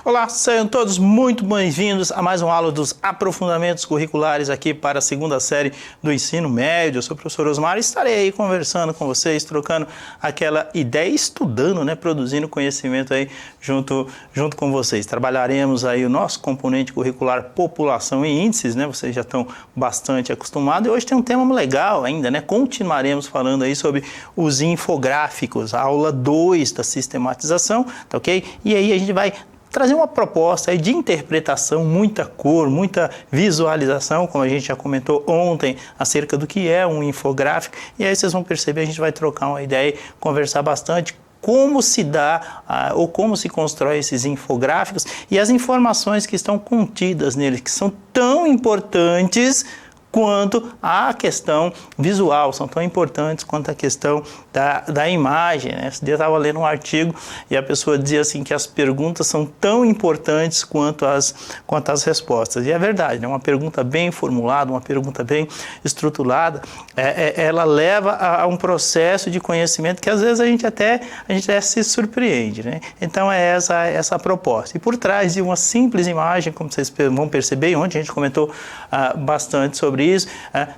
Olá, sejam todos muito bem-vindos a mais uma aula dos aprofundamentos curriculares aqui para a segunda série do ensino médio. Eu sou o professor Osmar e estarei aí conversando com vocês, trocando aquela ideia, estudando, produzindo conhecimento aí junto com vocês. Trabalharemos aí o nosso componente curricular população e índices, Vocês já estão bastante acostumados e hoje tem um tema legal ainda, Continuaremos falando aí sobre os infográficos, a aula 2 da sistematização, tá ok? E aí a gente vai trazer uma proposta aí de interpretação, muita cor, muita visualização, como a gente já comentou ontem, acerca do que é um infográfico. E aí vocês vão perceber, a gente vai trocar uma ideia e conversar bastante como se dá ou como se constrói esses infográficos e as informações que estão contidas neles, que são tão importantes quanto a questão visual, são tão importantes quanto a questão da imagem. Esse dia eu estava lendo um artigo e a pessoa dizia assim que as perguntas são tão importantes quanto as respostas. E é verdade, uma pergunta bem formulada, uma pergunta bem estruturada, ela leva a um processo de conhecimento que às vezes a gente até se surpreende. Então é essa a proposta. E por trás de uma simples imagem, como vocês vão perceber, ontem a gente comentou bastante sobre isso,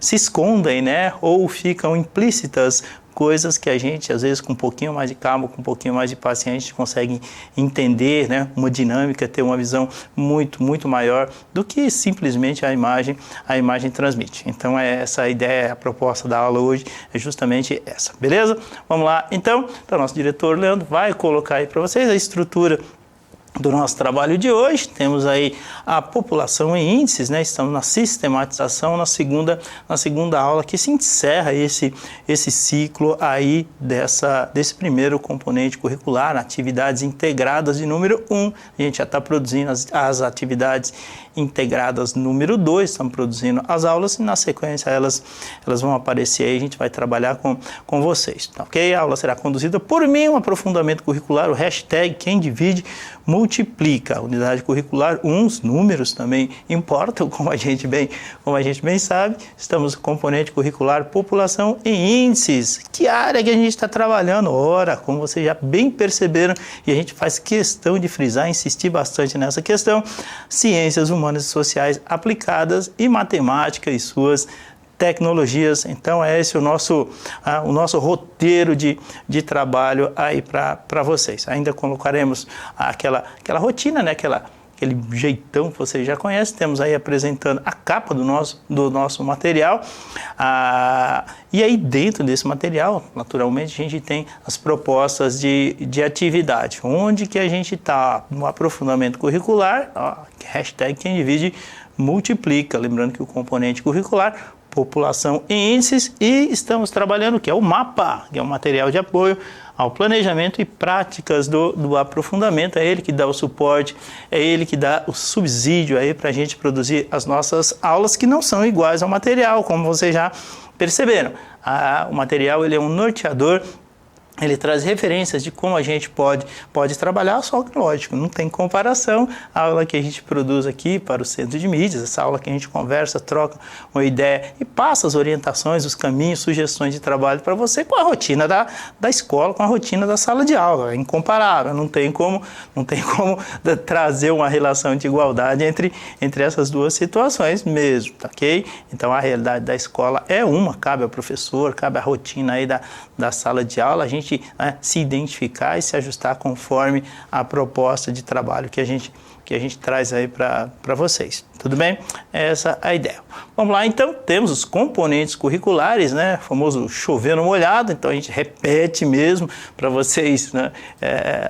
se escondem, ou ficam implícitas coisas que a gente, às vezes, com um pouquinho mais de calma, com um pouquinho mais de paciência, consegue entender, uma dinâmica, ter uma visão muito, muito maior do que simplesmente a imagem transmite. Então, essa a ideia, a proposta da aula hoje é justamente essa, beleza? Vamos lá, então, o nosso diretor Leandro vai colocar aí para vocês a estrutura do nosso trabalho de hoje. Temos aí a população em índices, Estamos na sistematização, na segunda aula, que se encerra esse ciclo aí desse primeiro componente curricular, atividades integradas de número 1. A gente já está produzindo as atividades integradas número 2, estamos produzindo as aulas e na sequência elas vão aparecer aí, a gente vai trabalhar com vocês, tá ok? A aula será conduzida por mim, um aprofundamento curricular, o hashtag quem divide multiplica. A unidade curricular, os números também importam, como a gente bem sabe. Estamos no componente curricular população e índices. Que área que a gente está trabalhando? Ora, como vocês já bem perceberam, e a gente faz questão de frisar, insistir bastante nessa questão, ciências humanas e sociais aplicadas e matemática e suas tecnologias. Então é esse o nosso roteiro de trabalho aí para vocês. Ainda colocaremos aquela rotina, aquele jeitão que vocês já conhecem. Temos aí apresentando a capa do nosso material. E aí dentro desse material, naturalmente, a gente tem as propostas de atividade. Onde que a gente está? No aprofundamento curricular, hashtag quem divide multiplica. Lembrando que o componente curricular, população e índices, e estamos trabalhando o que é o mapa, que é um material de apoio ao planejamento e práticas do aprofundamento. É ele que dá o suporte, é ele que dá o subsídio aí para a gente produzir as nossas aulas, que não são iguais ao material, como vocês já perceberam. O material ele é um norteador. Ele traz referências de como a gente pode trabalhar, só que, lógico, não tem comparação a aula que a gente produz aqui para o Centro de Mídias, essa aula que a gente conversa, troca uma ideia e passa as orientações, os caminhos, sugestões de trabalho para você com a rotina da escola, com a rotina da sala de aula. É incomparável, não tem como trazer uma relação de igualdade entre essas duas situações mesmo, tá ok? Então, a realidade da escola é cabe ao professor, cabe à rotina aí da sala de aula, a gente se identificar e se ajustar conforme a proposta de trabalho que a gente traz aí para vocês. Tudo bem? Essa é a ideia. Vamos lá, então, temos os componentes curriculares, famoso chover no molhado, então a gente repete mesmo para vocês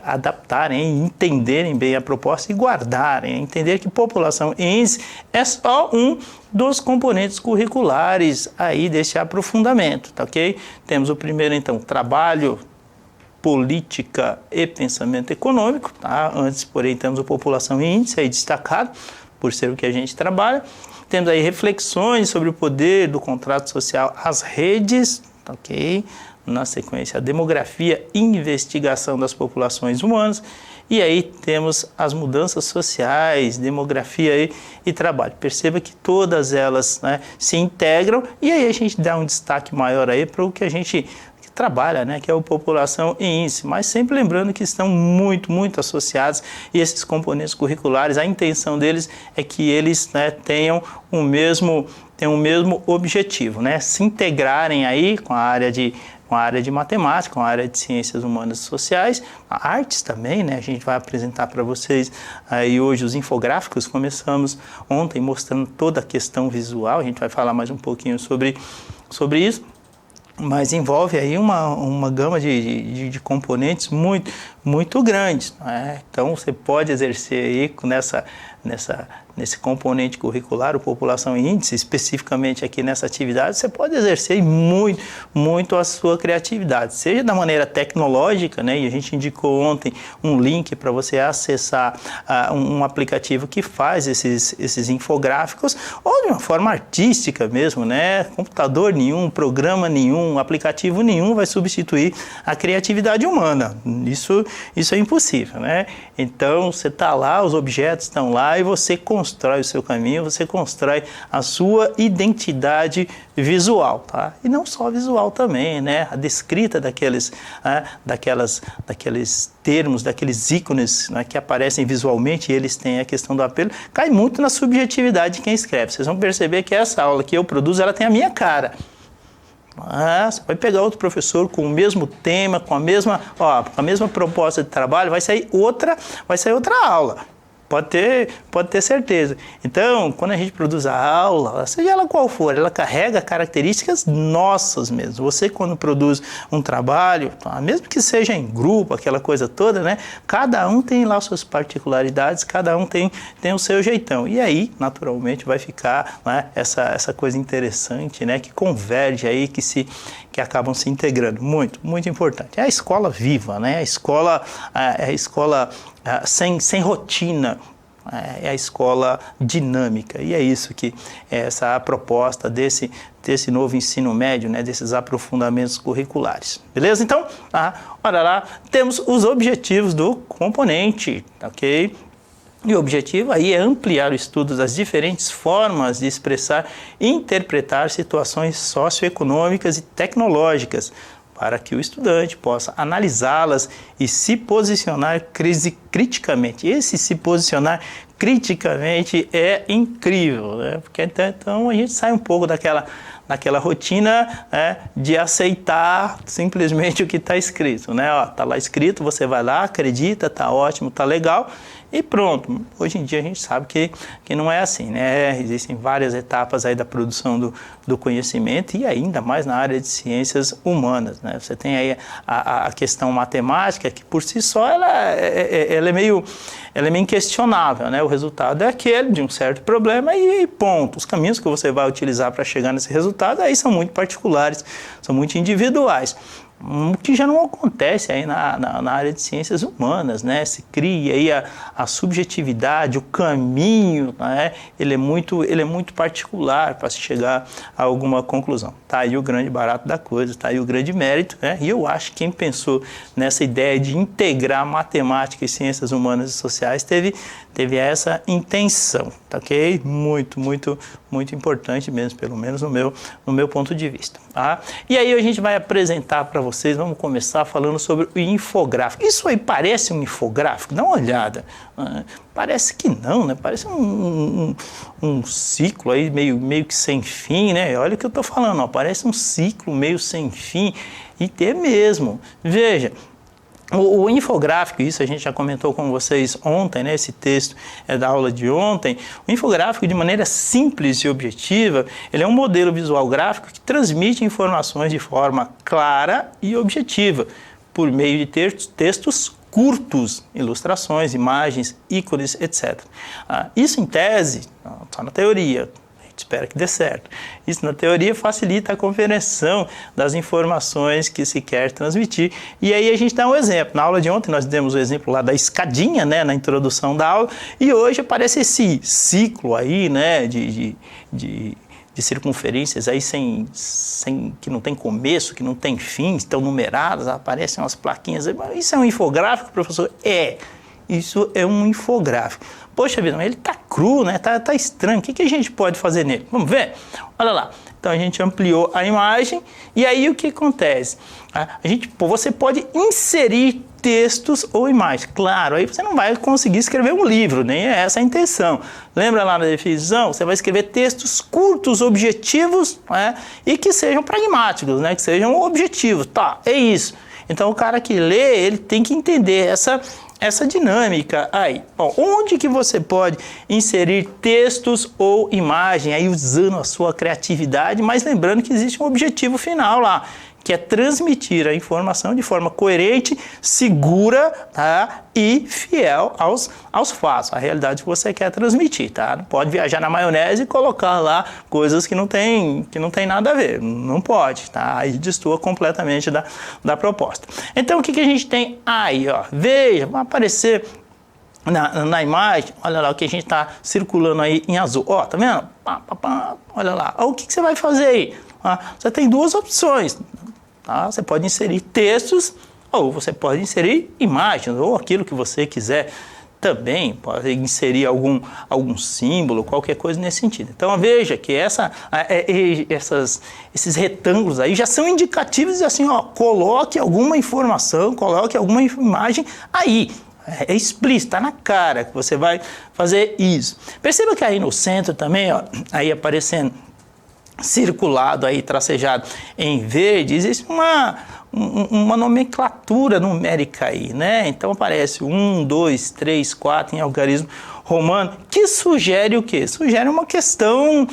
adaptarem, entenderem bem a proposta e guardarem, entender que população e índice é só um dos componentes curriculares aí desse aprofundamento, tá ok? Temos o primeiro, então, trabalho, política e pensamento econômico, tá? Antes, porém, temos a população e índice aí destacado, por ser o que a gente trabalha. Temos aí reflexões sobre o poder do contrato social às redes, tá ok? Na sequência, a demografia e investigação das populações humanas. E aí temos as mudanças sociais, demografia e trabalho. Perceba que todas elas se integram e aí a gente dá um destaque maior aí para o que a gente trabalha, né, que é o População e Índice, mas sempre lembrando que estão muito associados, e esses componentes curriculares, a intenção deles é que eles, né, tenham o mesmo objetivo, né, se integrarem aí com a área de matemática, com a área de ciências humanas e sociais, artes também, né? A gente vai apresentar para vocês aí hoje os infográficos. Começamos ontem mostrando toda a questão visual, a gente vai falar mais um pouquinho sobre isso, mas envolve aí uma gama de componentes muito grandes, né? Então você pode exercer aí nesse componente curricular, o População e Índice, especificamente aqui nessa atividade, você pode exercer muito a sua criatividade, seja da maneira tecnológica, né? E a gente indicou ontem um link para você acessar um aplicativo que faz esses infográficos, ou de uma forma artística mesmo, né? Computador nenhum, programa nenhum, aplicativo nenhum vai substituir a criatividade humana. Isso é impossível, né? Então, você está lá, os objetos estão lá e você constrói o seu caminho, você constrói a sua identidade visual, tá? E não só visual também, né? A descrita daqueles termos, daqueles ícones, né, que aparecem visualmente, e eles têm a questão do apelo, cai muito na subjetividade de quem escreve. Vocês vão perceber que essa aula que eu produzo, ela tem a minha cara. Você vai pegar outro professor com o mesmo tema, com a mesma proposta de trabalho, vai sair outra aula. Pode ter certeza. Então, quando a gente produz a aula, seja ela qual for, ela carrega características nossas mesmo. Você, quando produz um trabalho, mesmo que seja em grupo, aquela coisa toda, né? Cada um tem lá suas particularidades, cada um tem o seu jeitão. E aí, naturalmente, vai ficar, né, essa coisa interessante, né? Que converge aí, que acabam se integrando. Muito importante. É a escola viva, né? A escola sem rotina, é a escola dinâmica, e é isso que é essa proposta desse novo ensino médio, né, desses aprofundamentos curriculares. Beleza? Então, olha lá, temos os objetivos do componente, ok? E o objetivo aí é ampliar o estudo das diferentes formas de expressar e interpretar situações socioeconômicas e tecnológicas, para que o estudante possa analisá-las e se posicionar criticamente. Esse se posicionar criticamente é incrível, né? Porque então a gente sai um pouco daquela rotina, né, de aceitar simplesmente o que está escrito, né? Está lá escrito, você vai lá, acredita, está ótimo, está legal, e pronto. Hoje em dia a gente sabe que não é assim, né? Existem várias etapas aí da produção do conhecimento, e ainda mais na área de ciências humanas, né? Você tem aí a questão matemática, que por si só ela é meio inquestionável, né? O resultado é aquele de um certo problema e ponto. Os caminhos que você vai utilizar para chegar nesse resultado aí são muito particulares, são muito individuais. O que já não acontece aí na área de ciências humanas, né? Se cria aí a subjetividade, o caminho, né? Ele é muito particular para se chegar a alguma conclusão. Tá aí o grande barato da coisa, tá aí o grande mérito, né? E eu acho que quem pensou nessa ideia de integrar matemática e ciências humanas e sociais teve essa intenção, tá ok? Muito importante mesmo, pelo menos no meu ponto de vista, tá? E aí a gente vai apresentar para vocês, vamos começar falando sobre o infográfico. Isso aí parece um infográfico? Dá uma olhada. Parece que não, né? Parece um ciclo aí meio que sem fim, né? Olha o que eu estou falando, parece um ciclo meio sem fim, e é mesmo. Veja, o infográfico, isso a gente já comentou com vocês ontem, né? Esse texto é da aula de ontem. O infográfico, de maneira simples e objetiva, ele é um modelo visual gráfico que transmite informações de forma clara e objetiva, por meio de textos curtos, ilustrações, imagens, ícones, etc. Isso em tese, só na teoria. Espero que dê certo. Isso, na teoria, facilita a compreensão das informações que se quer transmitir. E aí a gente dá um exemplo. Na aula de ontem nós demos o exemplo lá da escadinha, né, na introdução da aula, e hoje aparece esse ciclo aí, né, de circunferências aí que não tem começo, que não tem fim, estão numeradas, aparecem umas plaquinhas. Isso é um infográfico, professor? Isso é um infográfico. Poxa vida, mas ele está cru, né? Tá estranho. O que a gente pode fazer nele? Vamos ver? Olha lá. Então a gente ampliou a imagem e aí o que acontece? Você pode inserir textos ou imagens. Claro, aí você não vai conseguir escrever um livro, nem é essa a intenção. Lembra lá na definição? Você vai escrever textos curtos, objetivos, né? E que sejam pragmáticos, né? Que sejam objetivos. Tá, é isso. Então o cara que lê, ele tem que entender essa dinâmica aí. Bom, onde que você pode inserir textos ou imagem, aí usando a sua criatividade, mas lembrando que existe um objetivo final lá, que é transmitir a informação de forma coerente, segura, tá? E fiel aos fatos, a realidade que você quer transmitir, tá? Não pode viajar na maionese e colocar lá coisas que não tem nada a ver, não pode, tá? Aí destoa completamente da proposta. Então o que a gente tem aí, ó? Veja, vai aparecer na imagem, olha lá o que a gente está circulando aí em azul, ó, tá vendo? Olha lá, ó, o que você vai fazer aí? Você tem duas opções. Tá? Você pode inserir textos ou você pode inserir imagens ou aquilo que você quiser também. Pode inserir algum símbolo, qualquer coisa nesse sentido. Então veja que esses retângulos aí já são indicativos assim, ó, coloque alguma informação, coloque alguma imagem aí. É explícito, está na cara que você vai fazer isso. Perceba que aí no centro também, ó, aí aparecendo circulado aí, tracejado em verde, existe uma nomenclatura numérica aí, né? Então aparece 1, 2, 3, 4 em algarismo romano, que sugere o quê? Sugere uma questão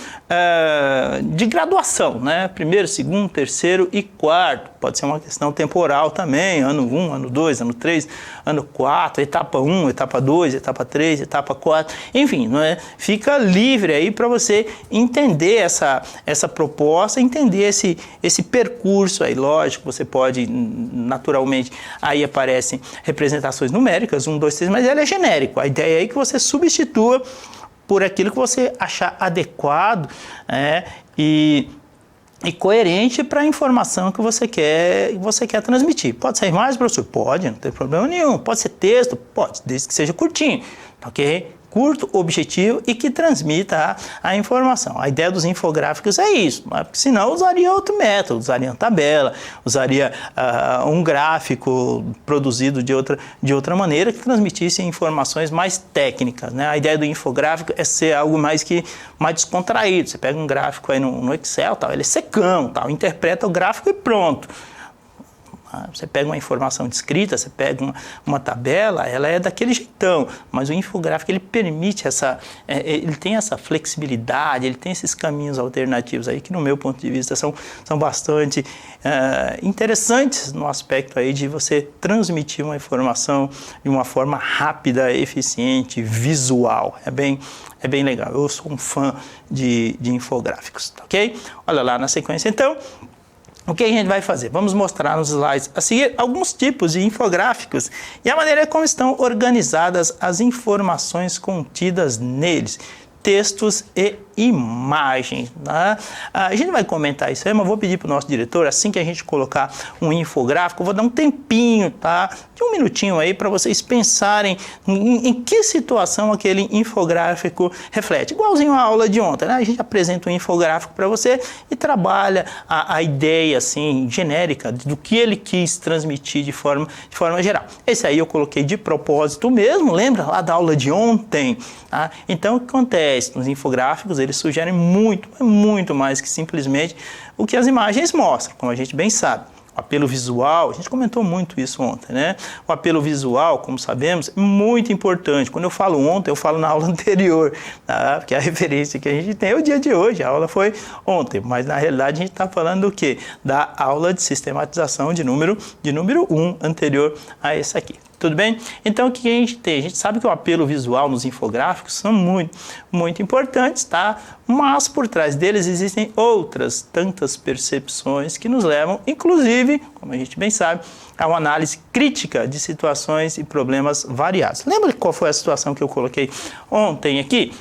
de graduação, né? Primeiro, segundo, terceiro e quarto. Pode ser uma questão temporal também, ano 1, ano 2, ano 3, ano 4, etapa 1, etapa 2, etapa 3, etapa 4, enfim, não é? Fica livre aí para você entender essa proposta, entender esse percurso aí, lógico, você pode, naturalmente, aí aparecem representações numéricas, 1, 2, 3, mas ele é genérico, a ideia é que você substitua por aquilo que você achar adequado, e coerente para a informação que você quer transmitir. Pode ser imagem, professor? Pode, não tem problema nenhum. Pode ser texto? Pode, desde que seja curtinho, ok? Curto, objetivo e que transmita a informação. A ideia dos infográficos é isso, porque senão usaria outro método, usaria uma tabela, usaria um gráfico produzido de outra maneira que transmitisse informações mais técnicas, né? A ideia do infográfico é ser algo mais descontraído. Você pega um gráfico aí no Excel, tal, ele é secão, tal, interpreta o gráfico e pronto. Você pega uma informação descrita, você pega uma tabela, ela é daquele jeitão, mas o infográfico ele permite ele tem essa flexibilidade, ele tem esses caminhos alternativos aí que no meu ponto de vista são bastante interessantes no aspecto aí de você transmitir uma informação de uma forma rápida, eficiente, visual. É bem legal, eu sou um fã de infográficos, ok? Olha lá na sequência então. O que a gente vai fazer? Vamos mostrar nos slides a seguir alguns tipos de infográficos e a maneira como estão organizadas as informações contidas neles, textos e imagens. Né? A gente vai comentar isso aí, mas vou pedir para o nosso diretor, assim que a gente colocar um infográfico, eu vou dar um tempinho, tá? De um minutinho aí para vocês pensarem em que situação aquele infográfico reflete. Igualzinho à aula de ontem, né? A gente apresenta um infográfico para você e trabalha a ideia assim, genérica do que ele quis transmitir de forma geral. Esse aí eu coloquei de propósito mesmo, lembra lá da aula de ontem? Tá? Então o que acontece? Nos infográficos eles sugerem muito mais que simplesmente o que as imagens mostram, como a gente bem sabe. O apelo visual, a gente comentou muito isso ontem, né? O apelo visual, como sabemos, é muito importante. Quando eu falo ontem, eu falo na aula anterior, tá? Porque a referência que a gente tem é o dia de hoje, a aula foi ontem, mas na realidade a gente está falando do quê? Da aula de sistematização de número 1 anterior a essa aqui. Tudo bem? Então, o que a gente tem? A gente sabe que o apelo visual nos infográficos são muito importantes, tá? Mas por trás deles existem outras tantas percepções que nos levam, inclusive, como a gente bem sabe, a uma análise crítica de situações e problemas variados. Lembra qual foi a situação que eu coloquei ontem aqui?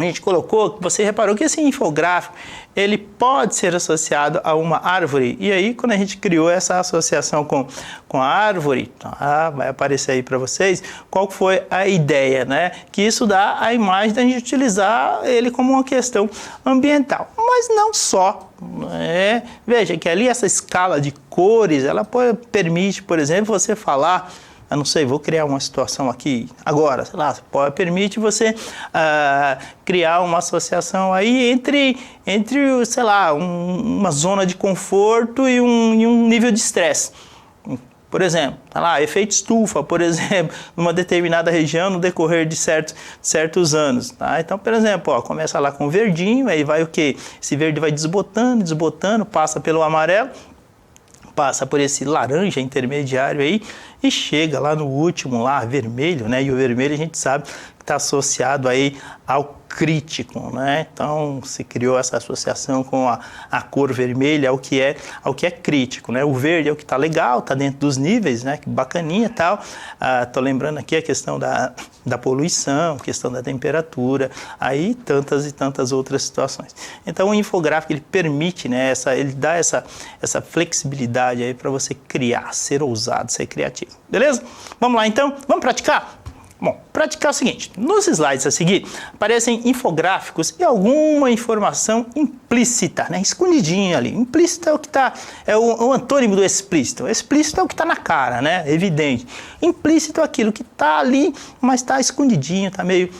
a gente colocou, você reparou que esse infográfico, ele pode ser associado a uma árvore. E aí, quando a gente criou essa associação com a árvore, vai aparecer aí para vocês, qual foi a ideia, né? Que isso dá a imagem da gente utilizar ele como uma questão ambiental. Mas não só. Veja que ali essa escala de cores, ela permite, por exemplo, você falar... Eu não sei, vou criar uma situação aqui agora, sei lá, permite você criar uma associação aí entre sei lá, uma zona de conforto e um nível de estresse. Por exemplo, tá lá, efeito estufa, por exemplo, numa determinada região no decorrer de certos anos. Tá? Então, por exemplo, começa lá com verdinho, aí vai o quê? Esse verde vai desbotando, passa pelo amarelo, passa por esse laranja intermediário aí e chega lá no último, lá, vermelho, né? E o vermelho a gente sabe que está associado aí ao crítico, né? Então se criou essa associação com a cor vermelha ao que é crítico, né? O verde é o que está legal, está dentro dos níveis, né? Que bacaninha e tal. Tô lembrando aqui a questão da poluição, questão da temperatura, aí tantas e tantas outras situações. Então o infográfico ele permite, né? Ele dá essa flexibilidade aí para você criar, ser ousado, ser criativo, beleza? Vamos lá então, vamos praticar? Bom, praticar é o seguinte, nos slides a seguir aparecem infográficos e alguma informação implícita, né? Escondidinha ali. Implícito é o que está, é o antônimo do explícito. O explícito é o que está na cara, né? Evidente. Implícito é aquilo que está ali, mas está escondidinho, está meio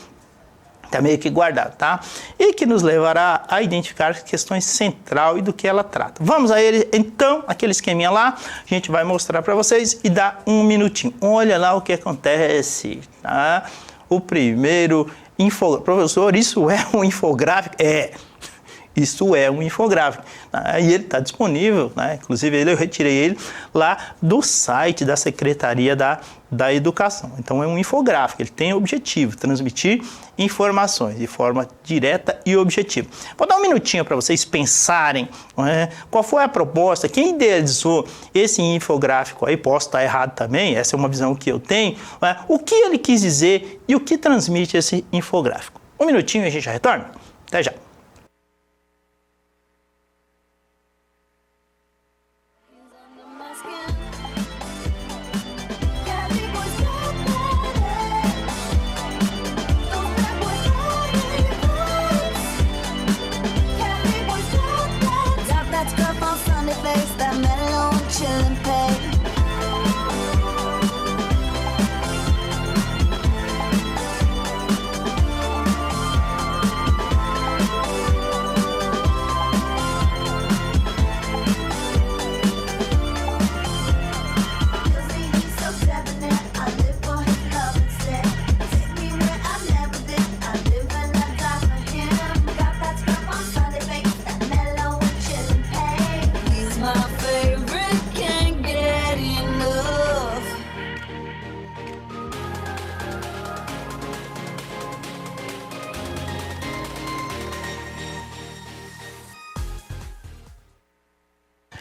que guardado, tá? E que nos levará a identificar questões central e do que ela trata. Vamos a ele, então, aquele esqueminha lá, a gente vai mostrar para vocês e dá um minutinho. Olha lá o que acontece, tá? O primeiro infográfico. Professor, isso é um infográfico? Isso é um infográfico, tá? E ele está disponível, né? Inclusive eu retirei ele lá do site da Secretaria da Educação. Então é um infográfico, ele tem o objetivo, transmitir informações de forma direta e objetiva. Vou dar um minutinho para vocês pensarem, qual foi a proposta, quem idealizou esse infográfico aí, posso estar errado também, essa é uma visão que eu tenho, o que ele quis dizer e o que transmite esse infográfico. Um minutinho e a gente já retorna? Até já!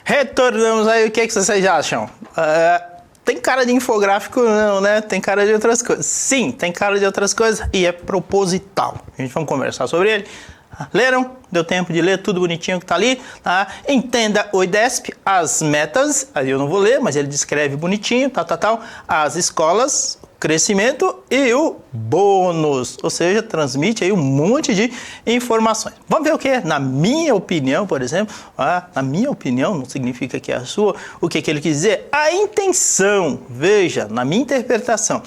Retornamos aí, o que vocês acham? Tem cara de infográfico não, né? Tem cara de outras coisas. Sim, tem cara de outras coisas e é proposital. A gente vai conversar sobre ele. Leram? Deu tempo de ler tudo bonitinho que tá ali, tá? Entenda o IDESP, as metas, aí eu não vou ler, mas ele descreve bonitinho, as escolas, crescimento e o bônus, ou seja, transmite aí um monte de informações. Vamos ver o que é, na minha opinião, por exemplo, na minha opinião, não significa que é a sua, o que ele quis dizer? A intenção, veja, na minha interpretação,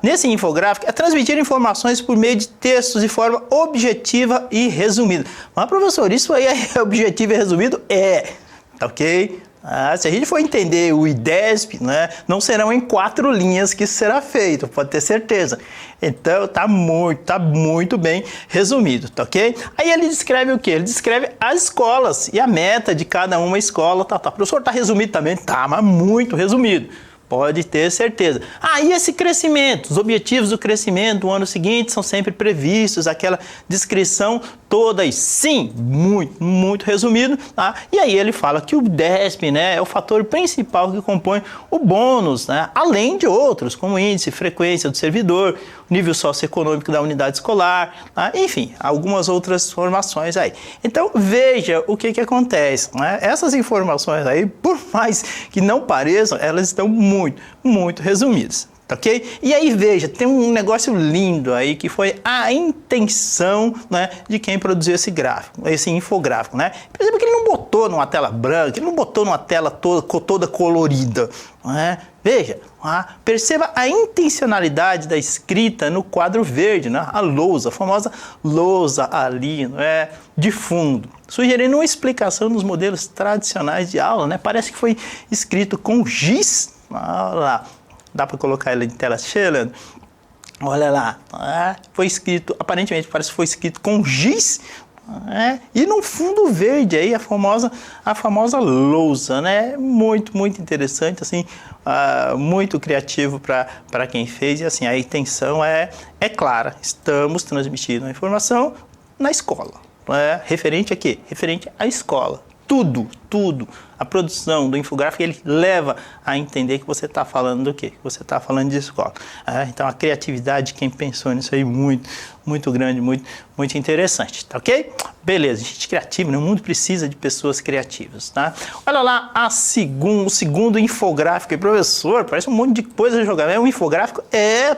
nesse infográfico é transmitir informações por meio de textos de forma objetiva e resumida. Mas, professor, isso aí é objetivo e resumido? Tá ok? Se a gente for entender o IDESP, né, não serão em 4 linhas que isso será feito, pode ter certeza. Então tá muito bem resumido, tá ok? Aí ele descreve o quê? Ele descreve as escolas e a meta de cada uma escola, tá. Professor, tá resumido também? Tá, mas muito resumido. Pode ter certeza. E esse crescimento, os objetivos do crescimento do ano seguinte são sempre previstos, aquela descrição toda aí. Sim, muito, muito resumido. Tá? E aí ele fala que o DESP, né, é o fator principal que compõe o bônus, né, além de outros, como índice, frequência do servidor, nível socioeconômico da unidade escolar, tá? Enfim, algumas outras informações aí. Então, veja o que acontece. Né? Essas informações aí, por mais que não pareçam, elas estão muito, muito resumidas. Ok? E aí, veja, tem um negócio lindo aí que foi a intenção, né, de quem produziu esse gráfico, esse infográfico, né? Perceba que ele não botou numa tela branca, ele não botou numa tela toda colorida, né? Veja, perceba a intencionalidade da escrita no quadro verde, né? A lousa, a famosa lousa ali, né, de fundo, sugerindo uma explicação dos modelos tradicionais de aula, né? Parece que foi escrito com giz, olha lá. Dá para colocar ele em tela cheia, Leandro? Olha lá, foi escrito, aparentemente parece que foi escrito com giz, e num fundo verde aí, a famosa lousa, né? Muito, muito interessante, assim, muito criativo para quem fez, e assim, a intenção é clara, estamos transmitindo a informação na escola, referente a quê? Referente à escola. Tudo, a produção do infográfico, ele leva a entender que você está falando do quê? Que você está falando de escola. Então, a criatividade de quem pensou nisso aí, muito, muito grande, muito, muito interessante, tá ok? Beleza, gente criativa, né? O mundo precisa de pessoas criativas, tá? Olha lá o segundo infográfico aí, professor, parece um monte de coisa a jogar. É um infográfico?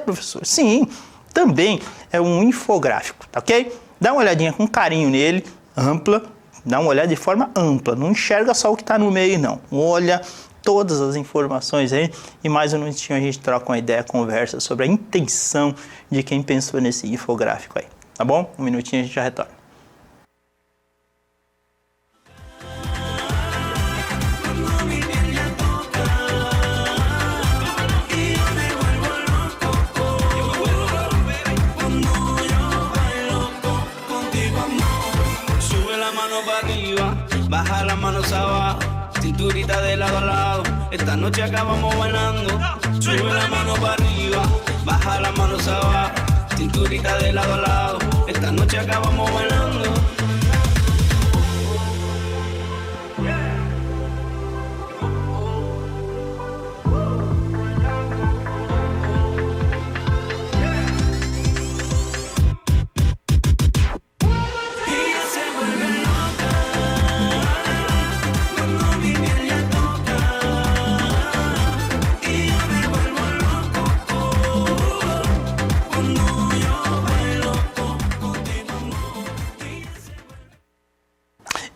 Professor, sim, também é um infográfico, tá ok? Dá uma olhadinha com carinho nele, ampla. Dá uma olhada de forma ampla, não enxerga só o que está no meio, não. Olha todas as informações aí e mais um minutinho a gente troca uma ideia, conversa sobre a intenção de quem pensou nesse infográfico aí, tá bom? Um minutinho a gente já retorna. Baja las manos abajo, cinturita de lado a lado. Esta noche acabamos bailando. Sube la mano para arriba, baja las manos abajo, cinturita de lado a lado. Esta noche acabamos bailando.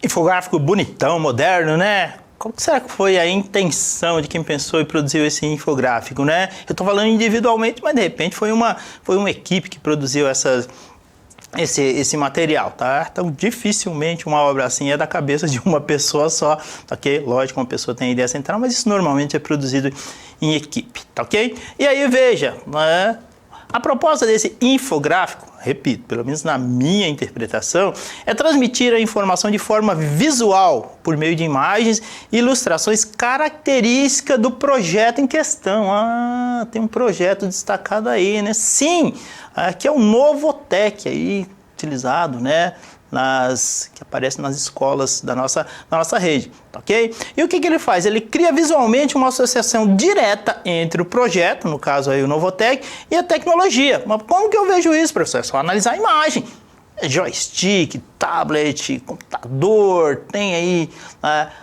Infográfico bonitão, moderno, né? Qual será que foi a intenção de quem pensou e produziu esse infográfico, né? Eu estou falando individualmente, mas de repente foi uma equipe que produziu esse material, tá? Então, dificilmente uma obra assim é da cabeça de uma pessoa só, ok? Lógico, uma pessoa tem a ideia central, mas isso normalmente é produzido em equipe, tá ok? E aí, veja, né? A proposta desse infográfico, repito, pelo menos na minha interpretação, é transmitir a informação de forma visual, por meio de imagens e ilustrações características do projeto em questão. Tem um projeto destacado aí, né? Sim, aqui é o Novotec aí, utilizado, né? Que aparece nas escolas da nossa rede, ok? E o que ele faz? Ele cria visualmente uma associação direta entre o projeto, no caso aí o Novotec, e a tecnologia. Mas como que eu vejo isso, professor? É só analisar a imagem. Joystick, tablet, computador, tem aí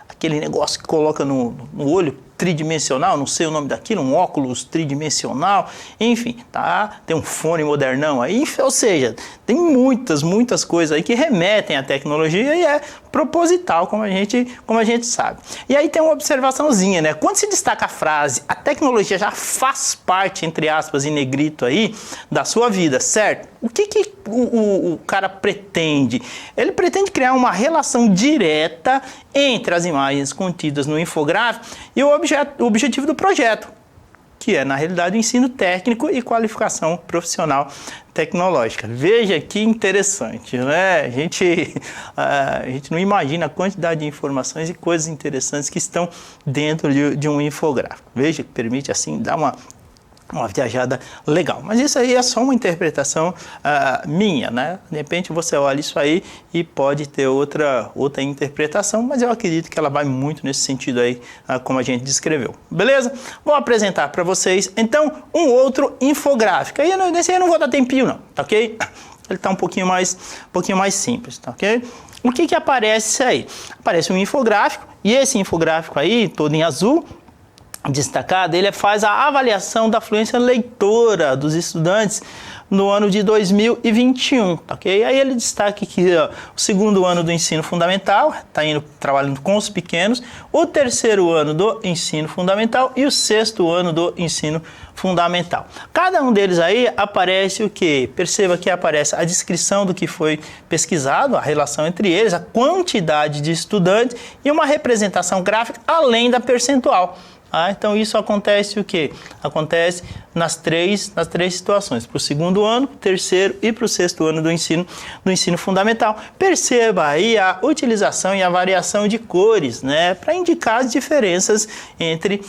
aquele negócio que coloca no olho, tridimensional, não sei o nome daquilo, um óculos tridimensional, enfim, tá? Tem um fone modernão aí, ou seja, tem muitas coisas aí que remetem à tecnologia e é proposital, como a gente sabe. E aí tem uma observaçãozinha, né? Quando se destaca a frase, a tecnologia já faz parte, entre aspas, em negrito aí, da sua vida, certo? O que o cara pretende? Ele pretende criar uma relação direta entre as imagens contidas no infográfico e o objetivo do projeto. que é, na realidade, o ensino técnico e qualificação profissional tecnológica. Veja que interessante, né? A gente não imagina a quantidade de informações e coisas interessantes que estão dentro de um infográfico. Veja que permite, assim, dar uma viajada legal. Mas isso aí é só uma interpretação minha, né? De repente você olha isso aí e pode ter outra interpretação, mas eu acredito que ela vai muito nesse sentido aí, como a gente descreveu. Beleza? Vou apresentar para vocês, então, um outro infográfico. Nesse aí eu não vou dar tempinho não, tá ok? Ele está um pouquinho mais simples, tá ok? O que aparece aí? Aparece um infográfico, e esse infográfico aí, todo em azul, destacado, ele faz a avaliação da fluência leitora dos estudantes no ano de 2021, tá ok? Aí ele destaca que o segundo ano do ensino fundamental, está trabalhando com os pequenos, o terceiro ano do ensino fundamental e o sexto ano do ensino fundamental. Cada um deles aí aparece o quê? Perceba que aparece a descrição do que foi pesquisado, a relação entre eles, a quantidade de estudantes e uma representação gráfica além da percentual. Então isso acontece o quê? Acontece nas três situações, para o segundo ano, terceiro e para o sexto ano do ensino fundamental. Perceba aí a utilização e a variação de cores, né, para indicar as diferenças entre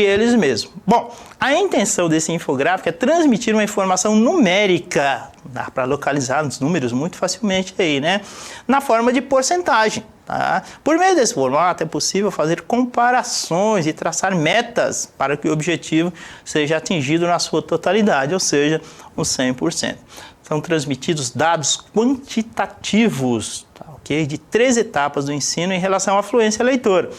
eles mesmos. Bom, a intenção desse infográfico é transmitir uma informação numérica, dá para localizar os números muito facilmente aí, né, na forma de porcentagem. Tá? Por meio desse formato é possível fazer comparações e traçar metas para que o objetivo seja atingido na sua totalidade, ou seja, os 100%. São transmitidos dados quantitativos, tá, okay? De 3 etapas do ensino em relação à fluência leitora,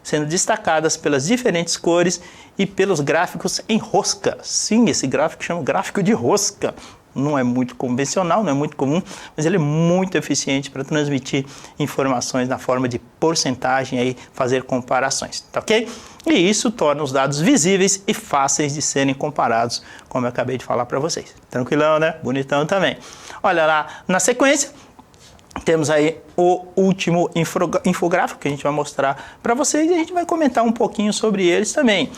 sendo destacadas pelas diferentes cores e pelos gráficos em rosca. Sim, esse gráfico chama gráfico de rosca. Não é muito convencional, não é muito comum, mas ele é muito eficiente para transmitir informações na forma de porcentagem, aí, fazer comparações, tá ok? E isso torna os dados visíveis e fáceis de serem comparados, como eu acabei de falar para vocês. Tranquilão, né? Bonitão também. Olha lá, na sequência, temos aí o último infográfico que a gente vai mostrar para vocês e a gente vai comentar um pouquinho sobre eles também.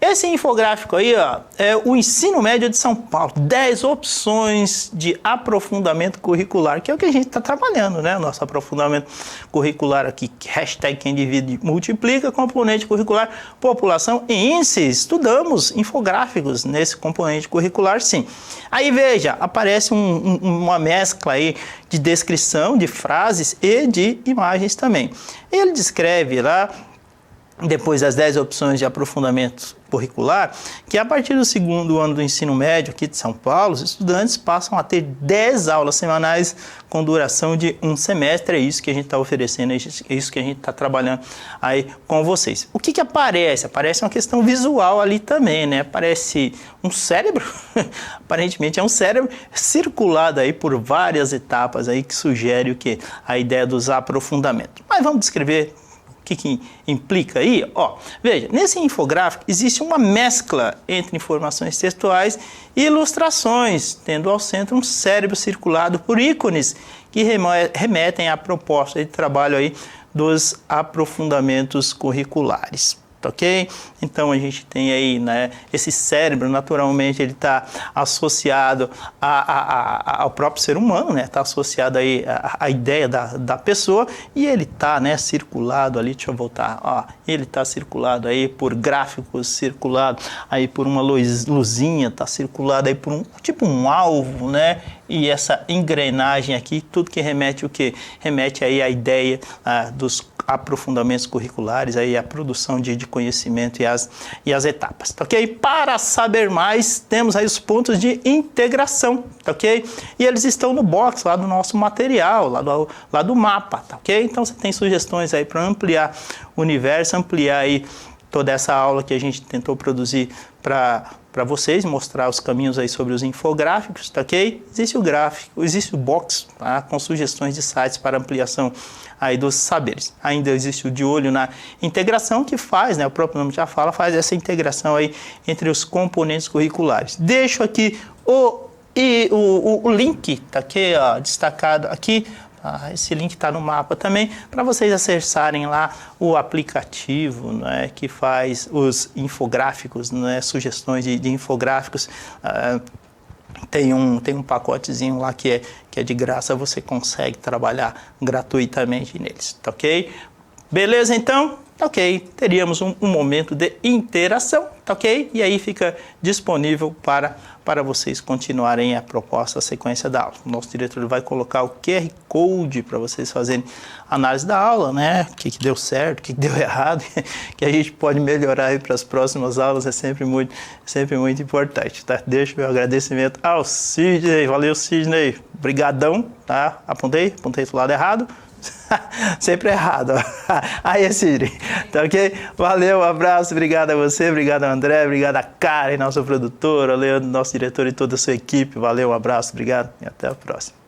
Esse infográfico aí é o Ensino Médio de São Paulo, 10 opções de aprofundamento curricular, que é o que a gente está trabalhando, né? Nosso aprofundamento curricular aqui, hashtag quem divide multiplica, componente curricular, população e índices. Estudamos infográficos nesse componente curricular, sim. Aí veja, aparece uma mescla aí de descrição, de frases e de imagens também. Ele descreve lá, depois das 10 opções de aprofundamento curricular, que a partir do segundo ano do ensino médio aqui de São Paulo, os estudantes passam a ter 10 aulas semanais com duração de um semestre. É isso que a gente está oferecendo, é isso que a gente está trabalhando aí com vocês. O que aparece? Aparece uma questão visual ali também, né? Aparece um cérebro, aparentemente é um cérebro circulado aí por várias etapas aí que sugere o quê? A ideia dos aprofundamentos. Mas vamos descrever o que implica aí? Veja, nesse infográfico existe uma mescla entre informações textuais e ilustrações, tendo ao centro um cérebro circulado por ícones que remetem à proposta de trabalho aí dos aprofundamentos curriculares. Ok? Então a gente tem aí, né, esse cérebro, naturalmente ele está associado ao próprio ser humano, né? Está associado aí à ideia da pessoa e ele está, né, circulado ali, deixa eu voltar, ele está circulado aí por gráficos, circulado aí por uma luzinha, está circulado aí por um alvo, né? E essa engrenagem aqui, tudo que remete o quê? Remete aí à ideia dos aprofundamentos curriculares, aí a produção de conhecimento e as etapas, tá ok? Para saber mais, temos aí os pontos de integração, tá ok? E eles estão no box lá do nosso material, lá do mapa, tá ok? Então você tem sugestões aí para ampliar o universo, ampliar aí toda essa aula que a gente tentou produzir para vocês, mostrar os caminhos aí sobre os infográficos, tá ok? Existe o gráfico, existe o box, tá? Com sugestões de sites para ampliação aí dos saberes. Ainda existe o de olho na integração, que faz, né, o próprio nome já fala, faz essa integração aí entre os componentes curriculares. Deixo aqui o link, tá aqui, destacado aqui, Tá? Esse link está no mapa também, para vocês acessarem lá o aplicativo, né, que faz os infográficos, né, sugestões de infográficos. Tem um pacotezinho lá que é de graça, você consegue trabalhar gratuitamente neles, tá ok? Beleza, então? Ok, teríamos um momento de interação, tá ok? E aí fica disponível para vocês continuarem a proposta, a sequência da aula. O nosso diretor vai colocar o QR Code para vocês fazerem análise da aula, né? O que deu certo, o que deu errado, que a gente pode melhorar aí para as próximas aulas, é sempre muito importante, tá? Deixo meu agradecimento ao Sidney, valeu Sidney, brigadão, tá? Apontei do lado errado. Sempre errado. Aí, Sidney. Tá ok? Valeu, um abraço, obrigado a você, obrigado a André, obrigado a Karen, nossa produtora, Leandro, nosso diretor e toda a sua equipe. Valeu, um abraço, obrigado e até a próxima.